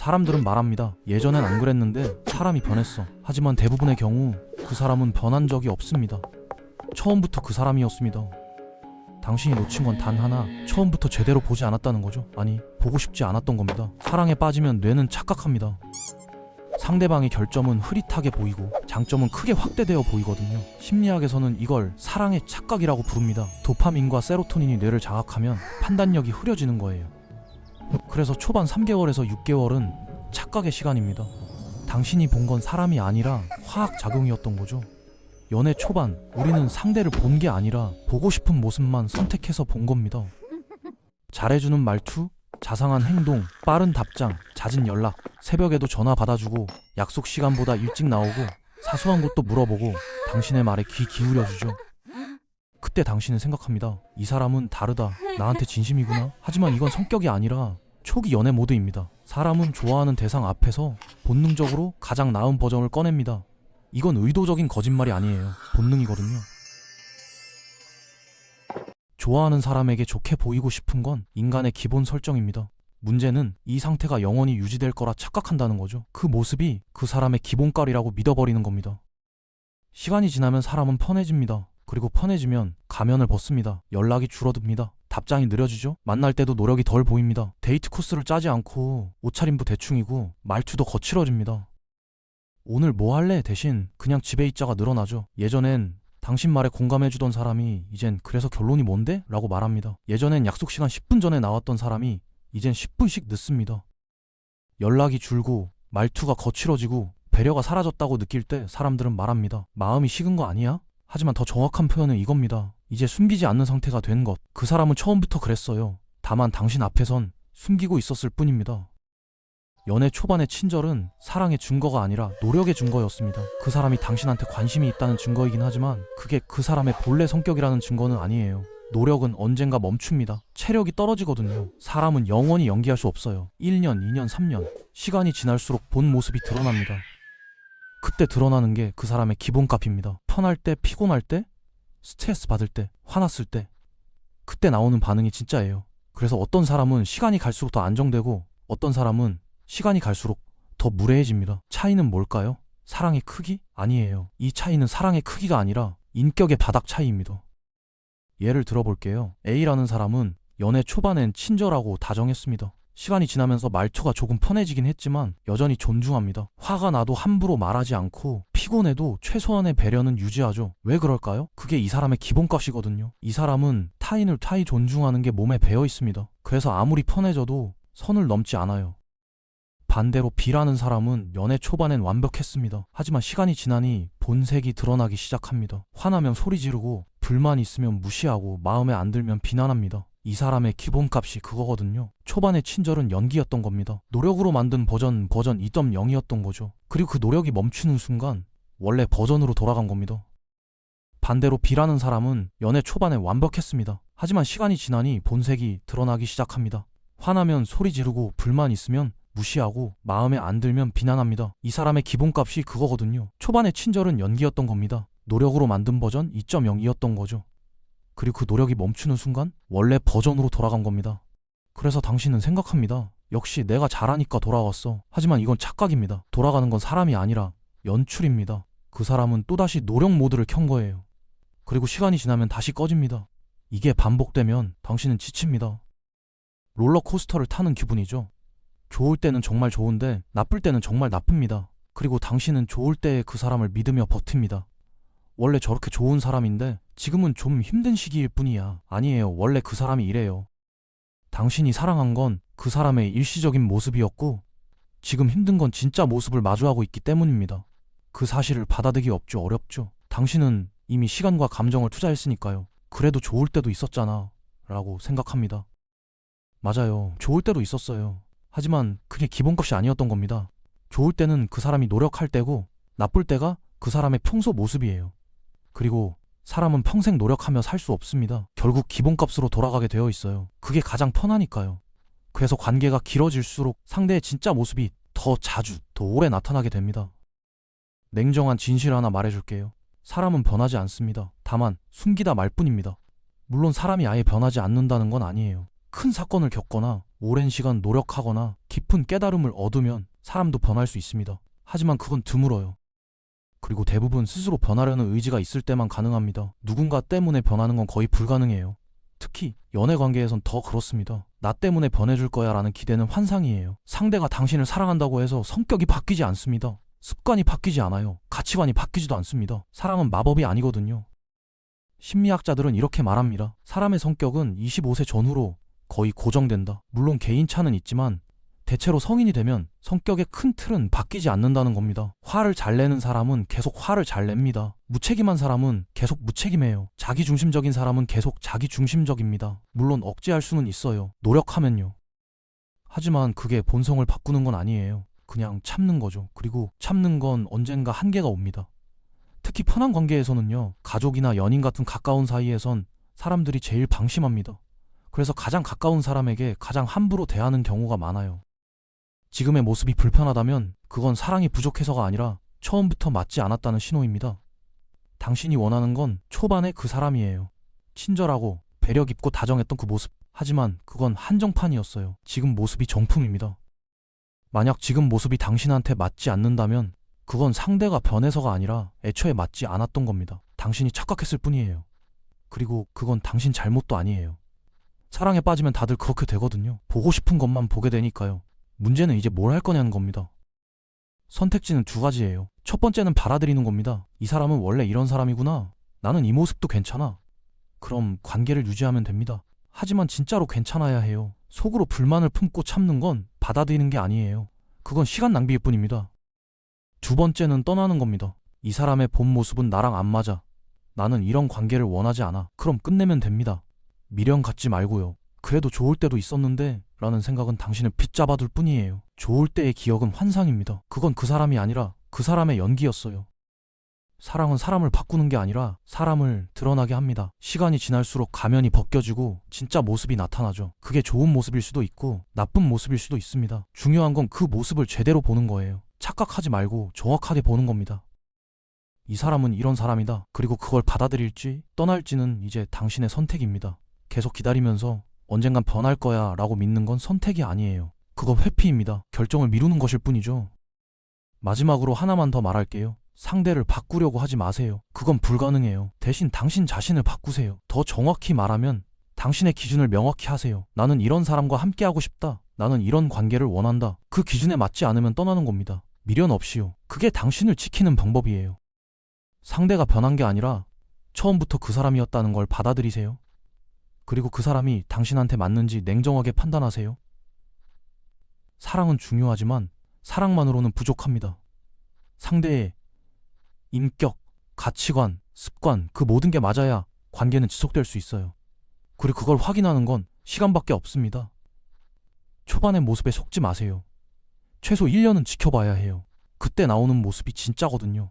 사람들은 말합니다. 예전엔 안 그랬는데 사람이 변했어. 하지만 대부분의 경우 그 사람은 변한 적이 없습니다. 처음부터 그 사람이었습니다. 당신이 놓친 건 단 하나, 처음부터 제대로 보지 않았다는 거죠. 아니, 보고 싶지 않았던 겁니다. 사랑에 빠지면 뇌는 착각합니다. 상대방의 결점은 흐릿하게 보이고 장점은 크게 확대되어 보이거든요. 심리학에서는 이걸 사랑의 착각이라고 부릅니다. 도파민과 세로토닌이 뇌를 자극하면 판단력이 흐려지는 거예요. 그래서 초반 3개월에서 6개월은 착각의 시간입니다. 당신이 본 건 사람이 아니라 화학작용이었던 거죠. 연애 초반 우리는 상대를 본 게 아니라 보고 싶은 모습만 선택해서 본 겁니다. 잘해주는 말투, 자상한 행동, 빠른 답장, 잦은 연락, 새벽에도 전화 받아주고 약속 시간보다 일찍 나오고 사소한 것도 물어보고 당신의 말에 귀 기울여주죠. 그때 당신은 생각합니다. 이 사람은 다르다. 나한테 진심이구나. 하지만 이건 성격이 아니라 초기 연애 모드입니다. 사람은 좋아하는 대상 앞에서 본능적으로 가장 나은 버전을 꺼냅니다. 이건 의도적인 거짓말이 아니에요. 본능이거든요. 좋아하는 사람에게 좋게 보이고 싶은 건 인간의 기본 설정입니다. 문제는 이 상태가 영원히 유지될 거라 착각한다는 거죠. 그 모습이 그 사람의 기본깔이라고 믿어버리는 겁니다. 시간이 지나면 사람은 편해집니다. 그리고 편해지면 가면을 벗습니다. 연락이 줄어듭니다. 답장이 느려지죠? 만날 때도 노력이 덜 보입니다. 데이트 코스를 짜지 않고 옷차림도 대충이고 말투도 거칠어집니다. 오늘 뭐 할래? 대신 그냥 집에 있자가 늘어나죠. 예전엔 당신 말에 공감해주던 사람이 이젠 그래서 결론이 뭔데? 라고 말합니다. 예전엔 약속 시간 10분 전에 나왔던 사람이 이젠 10분씩 늦습니다. 연락이 줄고 말투가 거칠어지고 배려가 사라졌다고 느낄 때 사람들은 말합니다. 마음이 식은 거 아니야? 하지만 더 정확한 표현은 이겁니다. 이제 숨기지 않는 상태가 된 것. 그 사람은 처음부터 그랬어요. 다만 당신 앞에선 숨기고 있었을 뿐입니다. 연애 초반의 친절은 사랑의 증거가 아니라 노력의 증거였습니다. 그 사람이 당신한테 관심이 있다는 증거이긴 하지만 그게 그 사람의 본래 성격이라는 증거는 아니에요. 노력은 언젠가 멈춥니다. 체력이 떨어지거든요. 사람은 영원히 연기할 수 없어요. 1년, 2년, 3년 시간이 지날수록 본 모습이 드러납니다. 그때 드러나는 게 그 사람의 기본값입니다. 편할 때, 피곤할 때, 스트레스 받을 때, 화났을 때 그때 나오는 반응이 진짜예요. 그래서 어떤 사람은 시간이 갈수록 더 안정되고 어떤 사람은 시간이 갈수록 더 무례해집니다. 차이는 뭘까요? 사랑의 크기? 아니에요. 이 차이는 사랑의 크기가 아니라 인격의 바닥 차이입니다. 예를 들어볼게요. A라는 사람은 연애 초반엔 친절하고 다정했습니다. 시간이 지나면서 말투가 조금 편해지긴 했지만 여전히 존중합니다. 화가 나도 함부로 말하지 않고 피곤해도 최소한의 배려는 유지하죠. 왜 그럴까요? 그게 이 사람의 기본값이거든요. 이 사람은 타인을 타이 존중하는 게 몸에 배어 있습니다. 그래서 아무리 편해져도 선을 넘지 않아요. 반대로 B라는 사람은 연애 초반엔 완벽했습니다. 하지만 시간이 지나니 본색이 드러나기 시작합니다. 화나면 소리 지르고 불만 있으면 무시하고 마음에 안 들면 비난합니다. 이 사람의 기본값이 그거거든요. 초반의 친절은 연기였던 겁니다. 노력으로 만든 버전 2.0이었던 거죠. 그리고 그 노력이 멈추는 순간 원래 버전으로 돌아간 겁니다. 반대로 B라는 사람은 연애 초반에 완벽했습니다. 하지만 시간이 지나니 본색이 드러나기 시작합니다. 화나면 소리 지르고 불만 있으면 무시하고 마음에 안 들면 비난합니다. 이 사람의 기본값이 그거거든요. 초반의 친절은 연기였던 겁니다. 노력으로 만든 버전 2.0이었던 거죠. 그리고 그 노력이 멈추는 순간 원래 버전으로 돌아간 겁니다. 그래서 당신은 생각합니다. 역시 내가 잘하니까 돌아왔어. 하지만 이건 착각입니다. 돌아가는 건 사람이 아니라 연출입니다. 그 사람은 또다시 노력 모드를 켠 거예요. 그리고 시간이 지나면 다시 꺼집니다. 이게 반복되면 당신은 지칩니다. 롤러코스터를 타는 기분이죠. 좋을 때는 정말 좋은데 나쁠 때는 정말 나쁩니다. 그리고 당신은 좋을 때의 그 사람을 믿으며 버팁니다. 원래 저렇게 좋은 사람인데 지금은 좀 힘든 시기일 뿐이야. 아니에요. 원래 그 사람이 이래요. 당신이 사랑한 건 그 사람의 일시적인 모습이었고 지금 힘든 건 진짜 모습을 마주하고 있기 때문입니다. 그 사실을 받아들이기 어렵죠. 당신은 이미 시간과 감정을 투자했으니까요. 그래도 좋을 때도 있었잖아 라고 생각합니다. 맞아요. 좋을 때도 있었어요. 하지만 그게 기본값이 아니었던 겁니다. 좋을 때는 그 사람이 노력할 때고 나쁠 때가 그 사람의 평소 모습이에요. 그리고 사람은 평생 노력하며 살 수 없습니다. 결국 기본값으로 돌아가게 되어 있어요. 그게 가장 편하니까요. 그래서 관계가 길어질수록 상대의 진짜 모습이 더 자주, 더 오래 나타나게 됩니다. 냉정한 진실 하나 말해줄게요. 사람은 변하지 않습니다. 다만 숨기다 말 뿐입니다. 물론 사람이 아예 변하지 않는다는 건 아니에요. 큰 사건을 겪거나 오랜 시간 노력하거나 깊은 깨달음을 얻으면 사람도 변할 수 있습니다. 하지만 그건 드물어요. 그리고 대부분 스스로 변하려는 의지가 있을 때만 가능합니다. 누군가 때문에 변하는 건 거의 불가능해요. 특히 연애 관계에선 더 그렇습니다. 나 때문에 변해줄 거야 라는 기대는 환상이에요. 상대가 당신을 사랑한다고 해서 성격이 바뀌지 않습니다. 습관이 바뀌지 않아요. 가치관이 바뀌지도 않습니다. 사랑은 마법이 아니거든요. 심리학자들은 이렇게 말합니다. 사람의 성격은 25세 전후로 거의 고정된다. 물론 개인차는 있지만 대체로 성인이 되면 성격의 큰 틀은 바뀌지 않는다는 겁니다. 화를 잘 내는 사람은 계속 화를 잘 냅니다. 무책임한 사람은 계속 무책임해요. 자기중심적인 사람은 계속 자기중심적입니다. 물론 억제할 수는 있어요. 노력하면요. 하지만 그게 본성을 바꾸는 건 아니에요. 그냥 참는 거죠. 그리고 참는 건 언젠가 한계가 옵니다. 특히 편한 관계에서는요. 가족이나 연인 같은 가까운 사이에선 사람들이 제일 방심합니다. 그래서 가장 가까운 사람에게 가장 함부로 대하는 경우가 많아요. 지금의 모습이 불편하다면 그건 사랑이 부족해서가 아니라 처음부터 맞지 않았다는 신호입니다. 당신이 원하는 건 초반의 그 사람이에요. 친절하고 배려 깊고 다정했던 그 모습. 하지만 그건 한정판이었어요. 지금 모습이 정품입니다. 만약 지금 모습이 당신한테 맞지 않는다면 그건 상대가 변해서가 아니라 애초에 맞지 않았던 겁니다. 당신이 착각했을 뿐이에요. 그리고 그건 당신 잘못도 아니에요. 사랑에 빠지면 다들 그렇게 되거든요. 보고 싶은 것만 보게 되니까요. 문제는 이제 뭘 할 거냐는 겁니다. 선택지는 두 가지예요. 첫 번째는 받아들이는 겁니다. 이 사람은 원래 이런 사람이구나. 나는 이 모습도 괜찮아. 그럼 관계를 유지하면 됩니다. 하지만 진짜로 괜찮아야 해요. 속으로 불만을 품고 참는 건 받아들이는 게 아니에요. 그건 시간 낭비일 뿐입니다. 두 번째는 떠나는 겁니다. 이 사람의 본 모습은 나랑 안 맞아. 나는 이런 관계를 원하지 않아. 그럼 끝내면 됩니다. 미련 갖지 말고요. 그래도 좋을 때도 있었는데 라는 생각은 당신을 빗잡아둘 뿐이에요. 좋을 때의 기억은 환상입니다. 그건 그 사람이 아니라 그 사람의 연기였어요. 사랑은 사람을 바꾸는 게 아니라 사람을 드러나게 합니다. 시간이 지날수록 가면이 벗겨지고 진짜 모습이 나타나죠. 그게 좋은 모습일 수도 있고 나쁜 모습일 수도 있습니다. 중요한 건 그 모습을 제대로 보는 거예요. 착각하지 말고 정확하게 보는 겁니다. 이 사람은 이런 사람이다. 그리고 그걸 받아들일지 떠날지는 이제 당신의 선택입니다. 계속 기다리면서 언젠간 변할 거야 라고 믿는 건 선택이 아니에요. 그건 회피입니다. 결정을 미루는 것일 뿐이죠. 마지막으로 하나만 더 말할게요. 상대를 바꾸려고 하지 마세요. 그건 불가능해요. 대신 당신 자신을 바꾸세요. 더 정확히 말하면 당신의 기준을 명확히 하세요. 나는 이런 사람과 함께하고 싶다. 나는 이런 관계를 원한다. 그 기준에 맞지 않으면 떠나는 겁니다. 미련 없이요. 그게 당신을 지키는 방법이에요. 상대가 변한 게 아니라 처음부터 그 사람이었다는 걸 받아들이세요. 그리고 그 사람이 당신한테 맞는지 냉정하게 판단하세요. 사랑은 중요하지만 사랑만으로는 부족합니다. 상대의 인격, 가치관, 습관, 그 모든 게 맞아야 관계는 지속될 수 있어요. 그리고 그걸 확인하는 건 시간밖에 없습니다. 초반의 모습에 속지 마세요. 최소 1년은 지켜봐야 해요. 그때 나오는 모습이 진짜거든요.